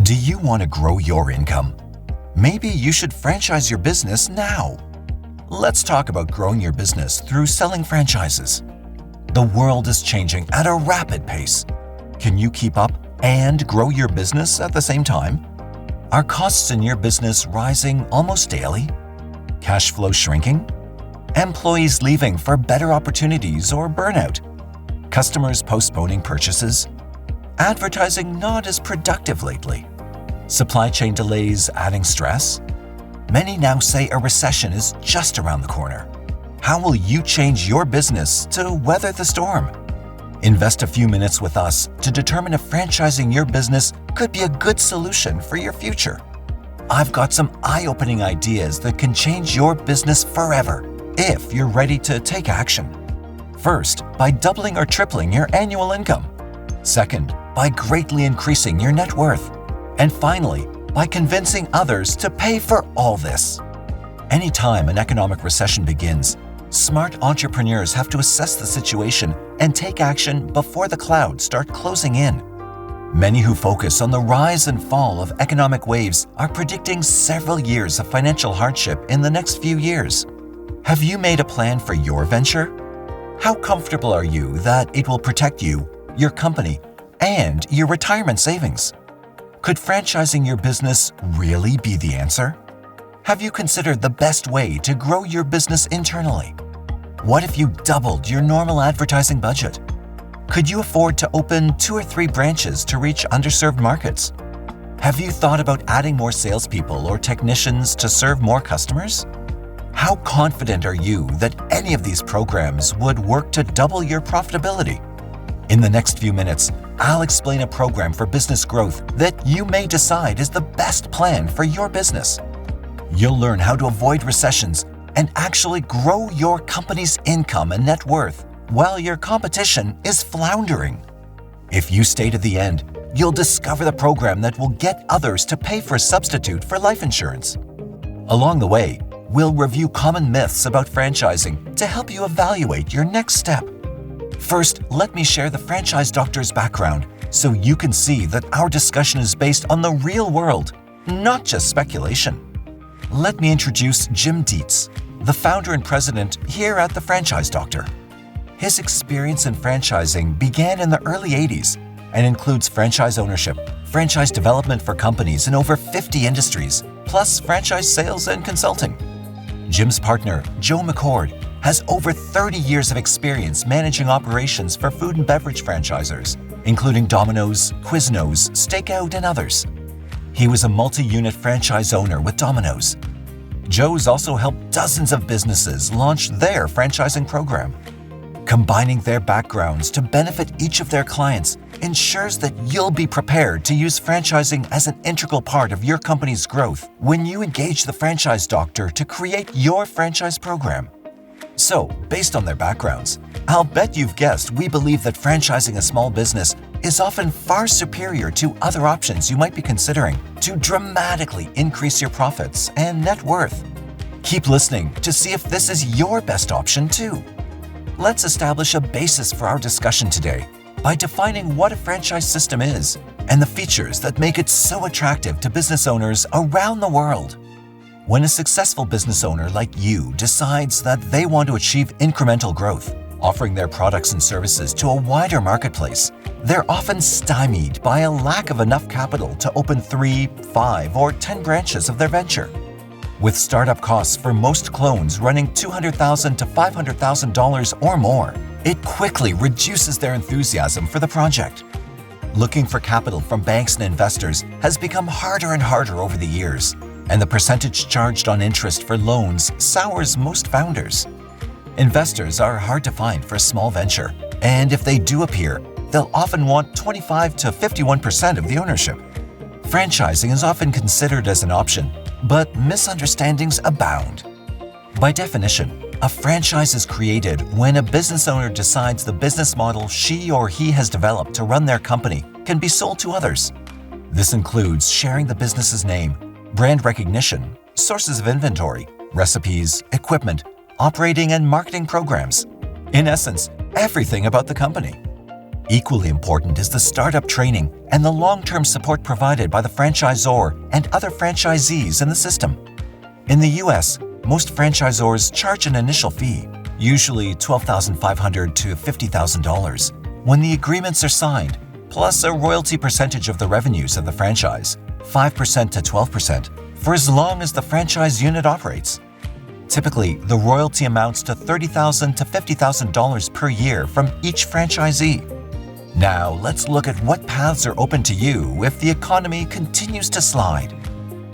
Do you want to grow your income? Maybe you should franchise your business now. Let's talk about growing your business through selling franchises. The world is changing at a rapid pace. Can you keep up and grow your business at the same time? Are costs in your business rising almost daily? Cash flow shrinking? Employees leaving for better opportunities or burnout? Customers postponing purchases? Advertising not as productive lately? Supply chain delays adding stress? Many now say a recession is just around the corner. How will you change your business to weather the storm? Invest a few minutes with us to determine if franchising your business could be a good solution for your future. I've got some eye-opening ideas that can change your business forever if you're ready to take action. First, by doubling or tripling your annual income. Second, by greatly increasing your net worth. And finally, by convincing others to pay for all this. Anytime an economic recession begins, smart entrepreneurs have to assess the situation and take action before the clouds start closing in. Many who focus on the rise and fall of economic waves are predicting several years of financial hardship in the next few years. Have you made a plan for your venture? How comfortable are you that it will protect you, your company, and your retirement savings? Could franchising your business really be the answer? Have you considered the best way to grow your business internally? What if you doubled your normal advertising budget? Could you afford to open 2 or 3 branches to reach underserved markets? Have you thought about adding more salespeople or technicians to serve more customers? How confident are you that any of these programs would work to double your profitability? In the next few minutes, I'll explain a program for business growth that you may decide is the best plan for your business. You'll learn how to avoid recessions and actually grow your company's income and net worth while your competition is floundering. If you stay to the end, you'll discover the program that will get others to pay for a substitute for life insurance. Along the way, we'll review common myths about franchising to help you evaluate your next step. First, let me share the Franchise Doctor's background so you can see that our discussion is based on the real world, not just speculation. Let me introduce Jim Dietz, the founder and president here at the Franchise Doctor. His experience in franchising began in the early 80s and includes franchise ownership, franchise development for companies in over 50 industries, plus franchise sales and consulting. Jim's partner, Joe McCord, has over 30 years of experience managing operations for food and beverage franchisors, including Domino's, Quiznos, Stakeout, and others. He was a multi-unit franchise owner with Domino's. Joe's also helped dozens of businesses launch their franchising program. Combining their backgrounds to benefit each of their clients ensures that you'll be prepared to use franchising as an integral part of your company's growth when you engage the Franchise Doctor to create your franchise program. So, based on their backgrounds, I'll bet you've guessed we believe that franchising a small business is often far superior to other options you might be considering to dramatically increase your profits and net worth. Keep listening to see if this is your best option too. Let's establish a basis for our discussion today by defining what a franchise system is and the features that make it so attractive to business owners around the world. When a successful business owner like you decides that they want to achieve incremental growth, offering their products and services to a wider marketplace, they're often stymied by a lack of enough capital to open 3, 5, or 10 branches of their venture. With startup costs for most clones running $200,000 to $500,000 or more, it quickly reduces their enthusiasm for the project. Looking for capital from banks and investors has become harder and harder over the years, and the percentage charged on interest for loans sours most founders. Investors are hard to find for a small venture, and if they do appear, they'll often want 25 to 51% of the ownership. Franchising is often considered as an option, but misunderstandings abound. By definition, a franchise is created when a business owner decides the business model she or he has developed to run their company can be sold to others. This includes sharing the business's name, brand recognition, sources of inventory, recipes, equipment, operating and marketing programs. In essence, everything about the company. Equally important is the startup training and the long-term support provided by the franchisor and other franchisees in the system. In the US, most franchisors charge an initial fee, usually $12,500 to $50,000, when the agreements are signed, plus a royalty percentage of the revenues of the franchise, 5% to 12%, for as long as the franchise unit operates. Typically, the royalty amounts to $30,000 to $50,000 per year from each franchisee. Now, let's look at what paths are open to you if the economy continues to slide.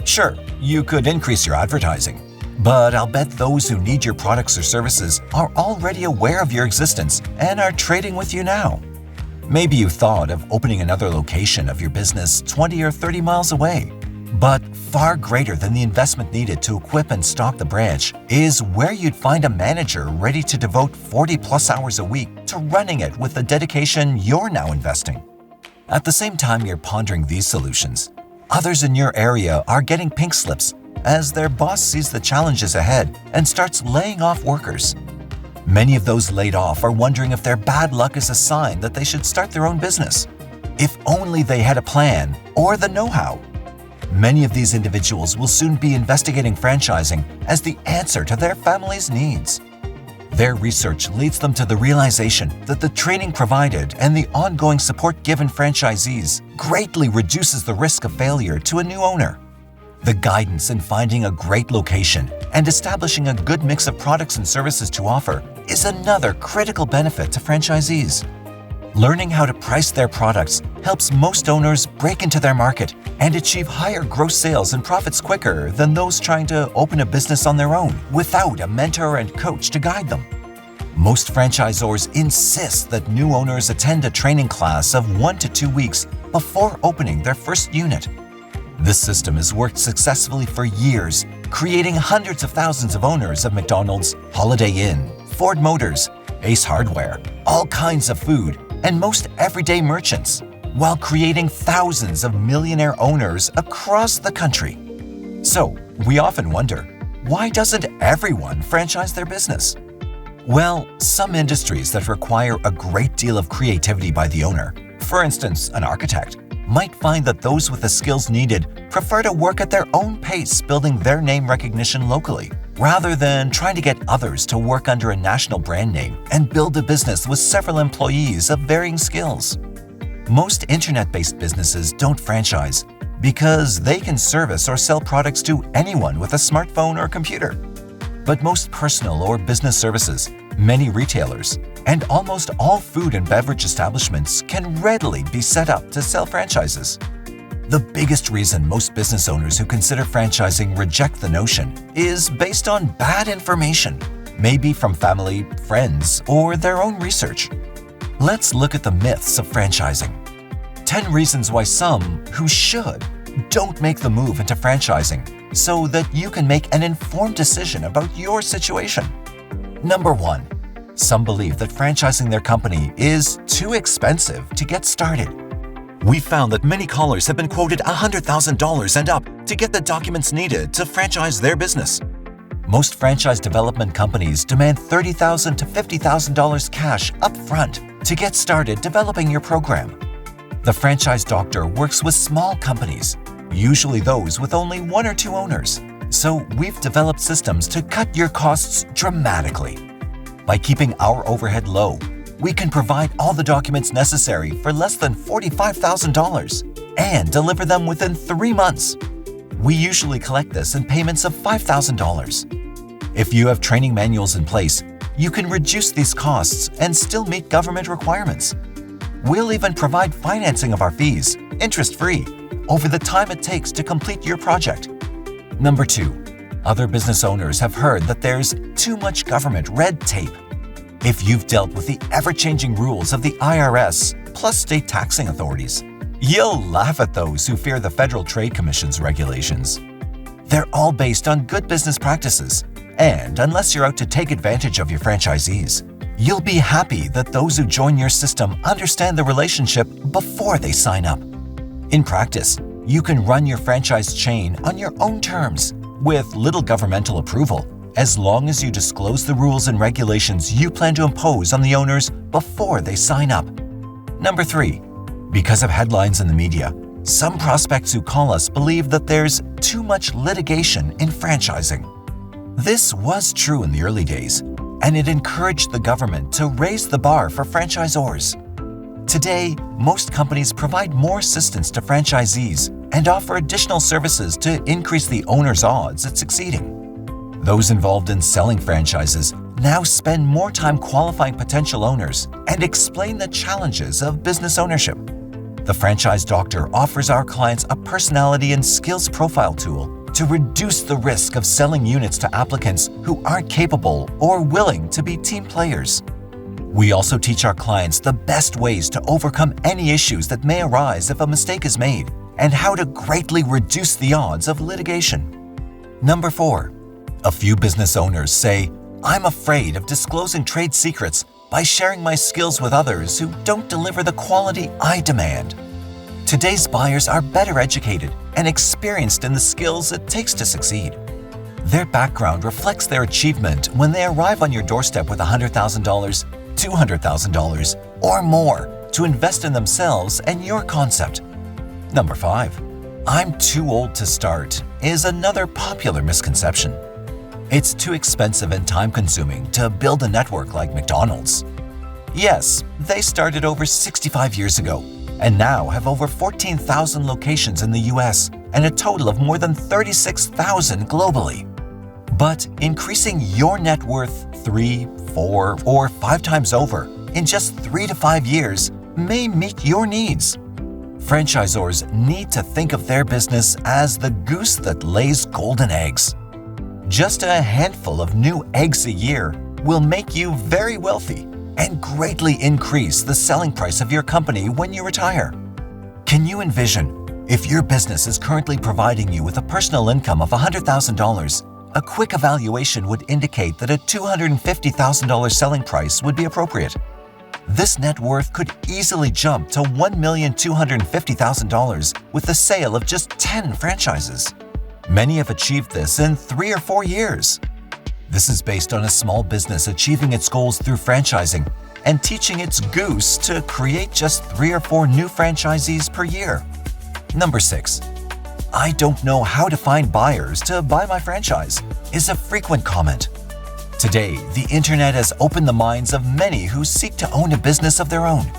Sure, you could increase your advertising, but I'll bet those who need your products or services are already aware of your existence and are trading with you now. Maybe you thought of opening another location of your business 20 or 30 miles away. But far greater than the investment needed to equip and stock the branch is where you'd find a manager ready to devote 40+ hours a week to running it with the dedication you're now investing. At the same time you're pondering these solutions, others in your area are getting pink slips as their boss sees the challenges ahead and starts laying off workers. Many of those laid off are wondering if their bad luck is a sign that they should start their own business. If only they had a plan or the know-how. Many of these individuals will soon be investigating franchising as the answer to their family's needs. Their research leads them to the realization that the training provided and the ongoing support given franchisees greatly reduces the risk of failure to a new owner. The guidance in finding a great location and establishing a good mix of products and services to offer is another critical benefit to franchisees. Learning how to price their products helps most owners break into their market and achieve higher gross sales and profits quicker than those trying to open a business on their own without a mentor and coach to guide them. Most franchisors insist that new owners attend a training class of 1 to 2 weeks before opening their first unit. This system has worked successfully for years, creating hundreds of thousands of owners of McDonald's, Holiday Inn, Ford Motors, Ace Hardware, all kinds of food, and most everyday merchants, while creating thousands of millionaire owners across the country. So, we often wonder, why doesn't everyone franchise their business? Well, some industries that require a great deal of creativity by the owner, for instance, an architect, might find that those with the skills needed prefer to work at their own pace building their name recognition locally, rather than trying to get others to work under a national brand name and build a business with several employees of varying skills. Most internet-based businesses don't franchise because they can service or sell products to anyone with a smartphone or computer. But most personal or business services, many retailers, and almost all food and beverage establishments can readily be set up to sell franchises. The biggest reason most business owners who consider franchising reject the notion is based on bad information, maybe from family, friends, or their own research. Let's look at the myths of franchising. 10 reasons why some who should don't make the move into franchising so that you can make an informed decision about your situation. Number 1. Some believe that franchising their company is too expensive to get started. We found that many callers have been quoted $100,000 and up to get the documents needed to franchise their business. Most franchise development companies demand $30,000 to $50,000 cash up front to get started developing your program. The franchise doctor works with small companies, usually those with only 1 or 2 owners. So we've developed systems to cut your costs dramatically. By keeping our overhead low, we can provide all the documents necessary for less than $45,000 and deliver them within 3 months. We usually collect this in payments of $5,000. If you have training manuals in place, you can reduce these costs and still meet government requirements. We'll even provide financing of our fees, interest-free, over the time it takes to complete your project. Number 2. Other business owners have heard that there's too much government red tape. If you've dealt with the ever-changing rules of the IRS plus state taxing authorities, you'll laugh at those who fear the Federal Trade Commission's regulations. They're all based on good business practices, and unless you're out to take advantage of your franchisees, you'll be happy that those who join your system understand the relationship before they sign up. In practice, you can run your franchise chain on your own terms with little governmental approval, as long as you disclose the rules and regulations you plan to impose on the owners before they sign up. Number 3. Because of headlines in the media, some prospects who call us believe that there's too much litigation in franchising. This was true in the early days, and it encouraged the government to raise the bar for franchisors. Today, most companies provide more assistance to franchisees and offer additional services to increase the owner's odds at succeeding. Those involved in selling franchises now spend more time qualifying potential owners and explain the challenges of business ownership. The Franchise Doctor offers our clients a personality and skills profile tool to reduce the risk of selling units to applicants who aren't capable or willing to be team players. We also teach our clients the best ways to overcome any issues that may arise if a mistake is made and how to greatly reduce the odds of litigation. Number 4. A few business owners say, "I'm afraid of disclosing trade secrets by sharing my skills with others who don't deliver the quality I demand." Today's buyers are better educated and experienced in the skills it takes to succeed. Their background reflects their achievement when they arrive on your doorstep with $100,000, $200,000, or more to invest in themselves and your concept. Number 5. "I'm too old to start" is another popular misconception. It's too expensive and time-consuming to build a network like McDonald's. Yes, they started over 65 years ago and now have over 14,000 locations in the US and a total of more than 36,000 globally. But increasing your net worth 3, 4, or 5 times over in just 3 to 5 years may meet your needs. Franchisors need to think of their business as the goose that lays golden eggs. Just a handful of new eggs a year will make you very wealthy and greatly increase the selling price of your company when you retire. Can you envision if your business is currently providing you with a personal income of $100,000? A quick evaluation would indicate that a $250,000 selling price would be appropriate. This net worth could easily jump to $1,250,000 with the sale of just 10 franchises. Many have achieved this in 3 or 4 years. This is based on a small business achieving its goals through franchising and teaching its goose to create just 3 or 4 new franchisees per year. Number 6. "I don't know how to find buyers to buy my franchise" is a frequent comment. Today, the internet has opened the minds of many who seek to own a business of their own.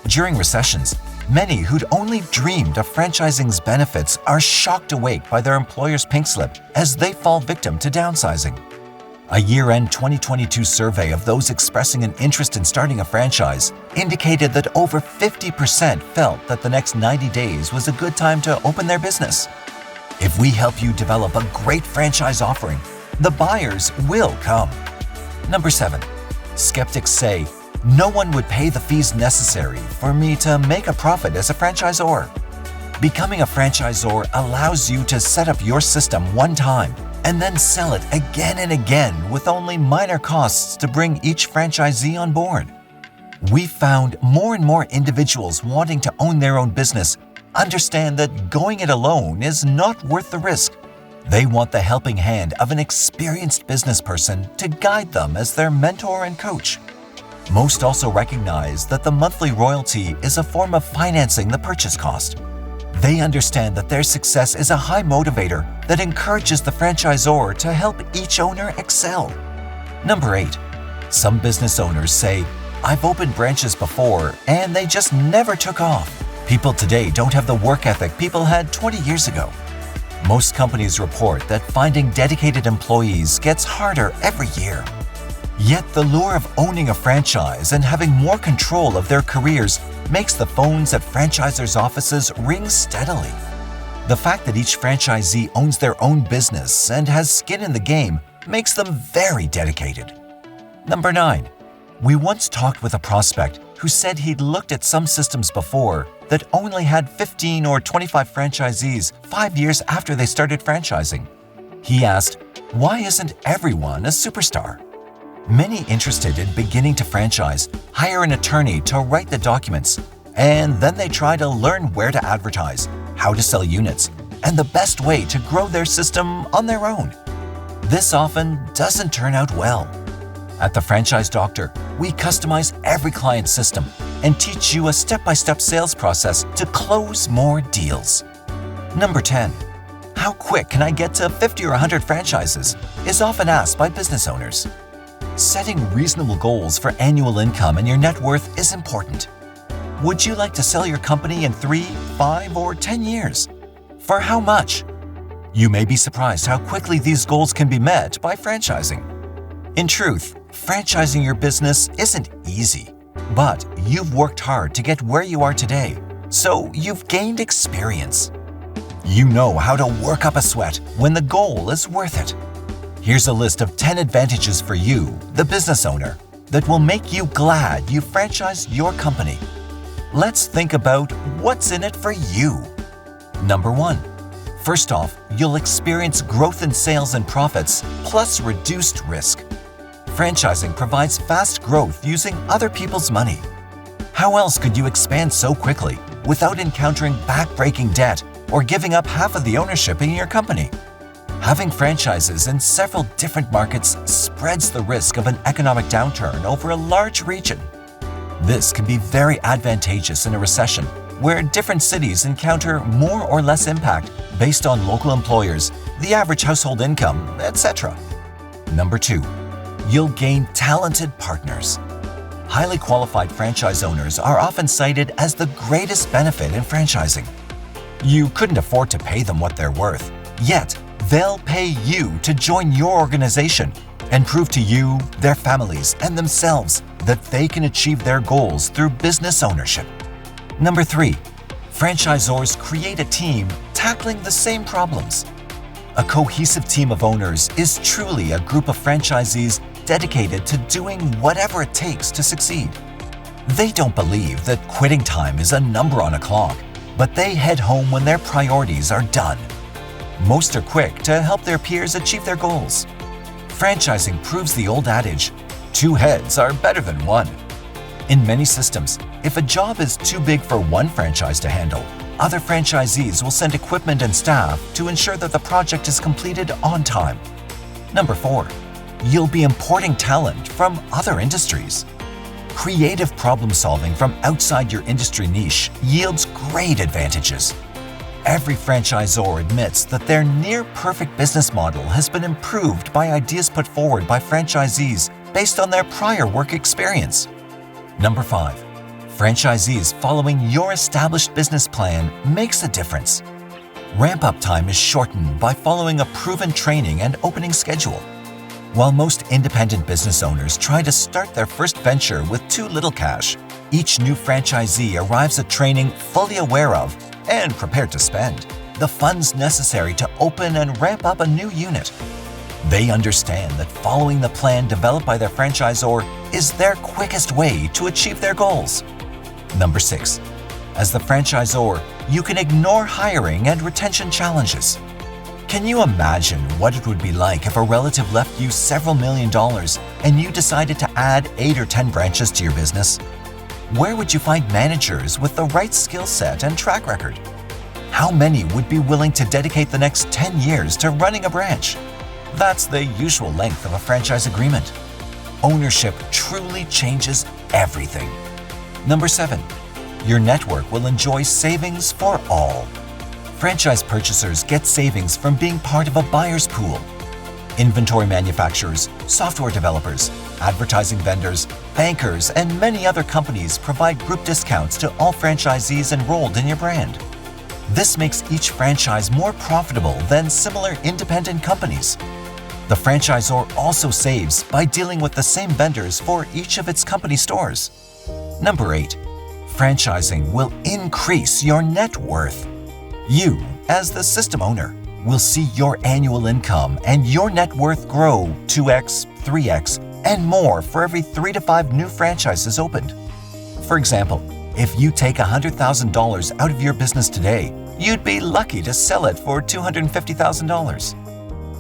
During recessions, many who'd only dreamed of franchising's benefits are shocked awake by their employer's pink slip as they fall victim to downsizing. A year-end 2022 survey of those expressing an interest in starting a franchise indicated that over 50% felt that the next 90 days was a good time to open their business. If we help you develop a great franchise offering, the buyers will come. Number 7. Skeptics say, "No one would pay the fees necessary for me to make a profit as a franchisor." Becoming a franchisor allows you to set up your system one time and then sell it again and again with only minor costs to bring each franchisee on board. We found more and more individuals wanting to own their own business understand that going it alone is not worth the risk. They want the helping hand of an experienced business person to guide them as their mentor and coach. Most also recognize that the monthly royalty is a form of financing the purchase cost. They understand that their success is a high motivator that encourages the franchisor to help each owner excel. Number 8. Some business owners say, "I've opened branches before and they just never took off." People today don't have the work ethic people had 20 years ago. Most companies report that finding dedicated employees gets harder every year. Yet the lure of owning a franchise and having more control of their careers makes the phones at franchisors' offices ring steadily. The fact that each franchisee owns their own business and has skin in the game makes them very dedicated. Number 9. We once talked with a prospect who said he'd looked at some systems before that only had 15 or 25 franchisees 5 years after they started franchising. He asked, "Why isn't everyone a superstar?" Many interested in beginning to franchise hire an attorney to write the documents, and then they try to learn where to advertise, how to sell units, and the best way to grow their system on their own. This often doesn't turn out well. At the Franchise Doctor, we customize every client's system, and teach you a step-by-step sales process to close more deals. Number 10. How quick can I get to 50 or 100 franchises is often asked by business owners. Setting reasonable goals for annual income and your net worth is important. Would you like to sell your company in 3, 5, or 10 years? For how much? You may be surprised how quickly these goals can be met by franchising. In truth, franchising your business isn't easy, but you've worked hard to get where you are today, so you've gained experience. You know how to work up a sweat when the goal is worth it. Here's a list of 10 advantages for you, the business owner, that will make you glad you franchised your company. Let's think about what's in it for you. Number 1. First off, you'll experience growth in sales and profits, plus reduced risk. Franchising provides fast growth using other people's money. How else could you expand so quickly without encountering back-breaking debt or giving up half of the ownership in your company? Having franchises in several different markets spreads the risk of an economic downturn over a large region. This can be very advantageous in a recession where different cities encounter more or less impact based on local employers, the average household income, etc. Number 2. You'll gain talented partners. Highly qualified franchise owners are often cited as the greatest benefit in franchising. You couldn't afford to pay them what they're worth, yet they'll pay you to join your organization and prove to you, their families, and themselves that they can achieve their goals through business ownership. Number 3. Franchisors create a team tackling the same problems. A cohesive team of owners is truly a group of franchisees dedicated to doing whatever it takes to succeed. They don't believe that quitting time is a number on a clock, but they head home when their priorities are done. Most are quick to help their peers achieve their goals. Franchising proves the old adage, 2 heads are better than 1. In many systems, if a job is too big for one franchise to handle, other franchisees will send equipment and staff to ensure that the project is completed on time. Number 4. You'll be importing talent from other industries. Creative problem solving from outside your industry niche yields great advantages. Every franchisor admits that their near-perfect business model has been improved by ideas put forward by franchisees based on their prior work experience. Number 5. Franchisees following your established business plan makes a difference. Ramp-up time is shortened by following a proven training and opening schedule. While most independent business owners try to start their first venture with too little cash, each new franchisee arrives at training fully aware of and prepared to spend the funds necessary to open and ramp up a new unit. They understand that following the plan developed by their franchisor is their quickest way to achieve their goals. Number 6. As the franchisor, you can ignore hiring and retention challenges. Can you imagine what it would be like if a relative left you several $1,000,000 and you decided to add 8 or 10 branches to your business? Where would you find managers with the right skill set and track record? How many would be willing to dedicate the next 10 years to running a branch? That's the usual length of a franchise agreement. Ownership truly changes everything. Number 7. Your network will enjoy savings for all. Franchise purchasers get savings from being part of a buyer's pool. Inventory manufacturers, software developers, advertising vendors, bankers, and many other companies provide group discounts to all franchisees enrolled in your brand. This makes each franchise more profitable than similar independent companies. The franchisor also saves by dealing with the same vendors for each of its company stores. Number 8. Franchising will increase your net worth. You, as the system owner, will see your annual income and your net worth grow 2x, 3x, and more for every 3 to 5 new franchises opened. For example, if you take $100,000 out of your business today, you'd be lucky to sell it for $250,000.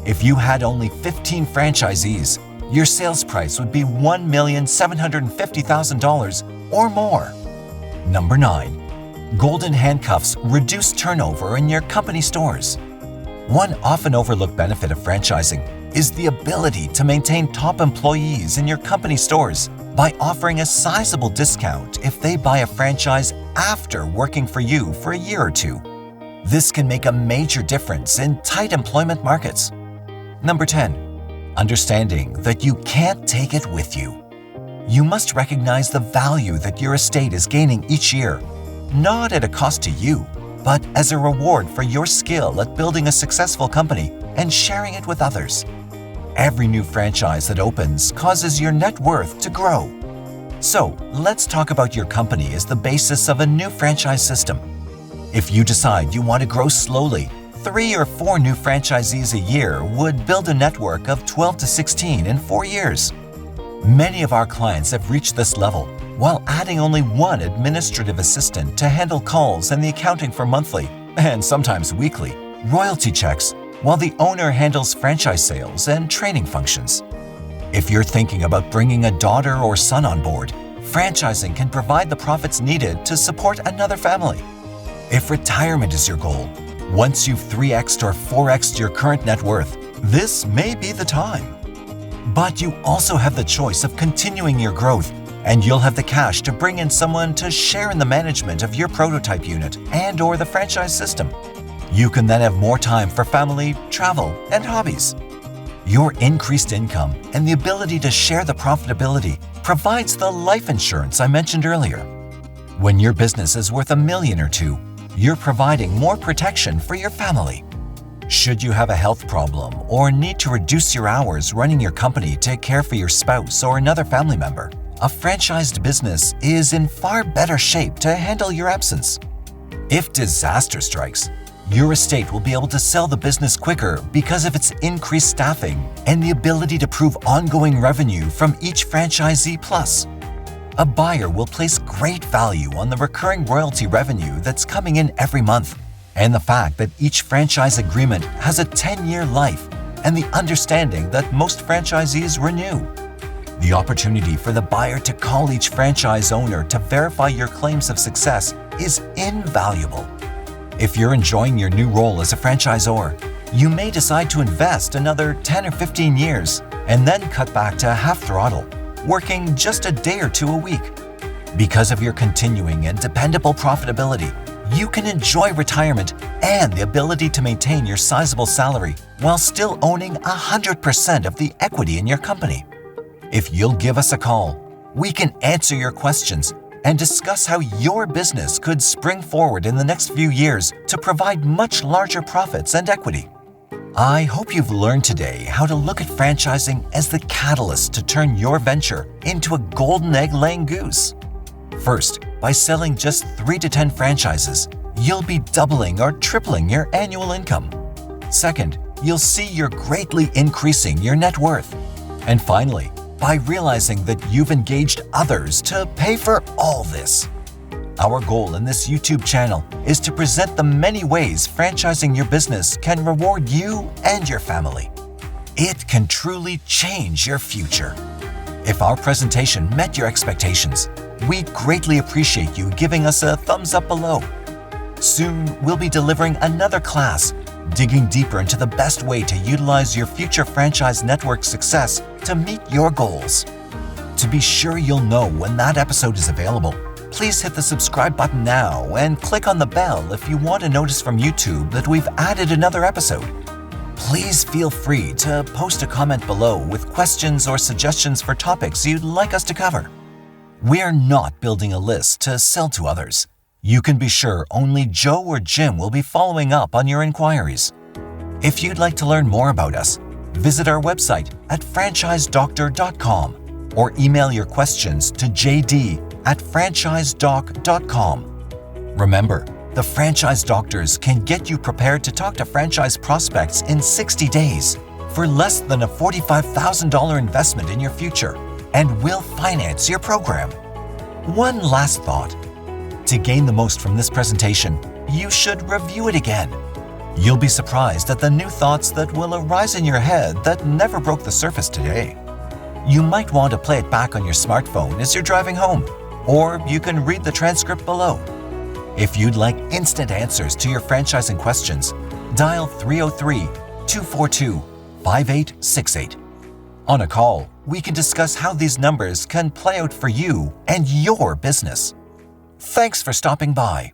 If you had only 15 franchisees, your sales price would be $1,750,000 or more. Number 9. Golden handcuffs reduce turnover in your company stores. One often overlooked benefit of franchising is the ability to maintain top employees in your company stores by offering a sizable discount if they buy a franchise after working for you for a year or two. This can make a major difference in tight employment markets. Number 10. Understanding that you can't take it with you. You must recognize the value that your estate is gaining each year, not at a cost to you, but as a reward for your skill at building a successful company and sharing it with others. Every new franchise that opens causes your net worth to grow. So, let's talk about your company as the basis of a new franchise system. If you decide you want to grow slowly, 3 or 4 new franchisees a year would build a network of 12 to 16 in 4 years. Many of our clients have reached this level while adding only 1 administrative assistant to handle calls and the accounting for monthly, and sometimes weekly, royalty checks, while the owner handles franchise sales and training functions. If you're thinking about bringing a daughter or son on board, franchising can provide the profits needed to support another family. If retirement is your goal, once you've 3x'd or 4x'd your current net worth, this may be the time. But you also have the choice of continuing your growth, and you'll have the cash to bring in someone to share in the management of your prototype unit and/or the franchise system. You can then have more time for family, travel, and hobbies. Your increased income and the ability to share the profitability provides the life insurance I mentioned earlier. When your business is worth $1 million or $2 million, you're providing more protection for your family. Should you have a health problem or need to reduce your hours running your company to care for your spouse or another family member, a franchised business is in far better shape to handle your absence. If disaster strikes, your estate will be able to sell the business quicker because of its increased staffing and the ability to prove ongoing revenue from each franchisee plus. A buyer will place great value on the recurring royalty revenue that's coming in every month, and the fact that each franchise agreement has a 10-year life, and the understanding that most franchisees renew. The opportunity for the buyer to call each franchise owner to verify your claims of success is invaluable. If you're enjoying your new role as a franchisor, you may decide to invest another 10 or 15 years and then cut back to half throttle, working just a day or 2 a week. Because of your continuing and dependable profitability, you can enjoy retirement and the ability to maintain your sizable salary while still owning 100% of the equity in your company. If you'll give us a call, we can answer your questions and discuss how your business could spring forward in the next few years to provide much larger profits and equity. I hope you've learned today how to look at franchising as the catalyst to turn your venture into a golden egg-laying goose. First, by selling just 3 to 10 franchises, you'll be doubling or tripling your annual income. Second, you'll see you're greatly increasing your net worth. And finally, by realizing that you've engaged others to pay for all this. Our goal in this YouTube channel is to present the many ways franchising your business can reward you and your family. It can truly change your future. If our presentation met your expectations, we'd greatly appreciate you giving us a thumbs up below. Soon, we'll be delivering another class, digging deeper into the best way to utilize your future franchise network success to meet your goals. To be sure you'll know when that episode is available, please hit the subscribe button now and click on the bell if you want a notice from YouTube that we've added another episode. Please feel free to post a comment below with questions or suggestions for topics you'd like us to cover. We're not building a list to sell to others. You can be sure only Joe or Jim will be following up on your inquiries. If you'd like to learn more about us, visit our website at franchisedoctor.com or email your questions to jd@franchisedoc.com. Remember, the Franchise Doctors can get you prepared to talk to franchise prospects in 60 days for less than a $45,000 investment in your future, and we'll finance your program. One last thought. To gain the most from this presentation, you should review it again. You'll be surprised at the new thoughts that will arise in your head that never broke the surface today. You might want to play it back on your smartphone as you're driving home, or you can read the transcript below. If you'd like instant answers to your franchising questions, dial 303-242-5868. On a call, we can discuss how these numbers can play out for you and your business. Thanks for stopping by.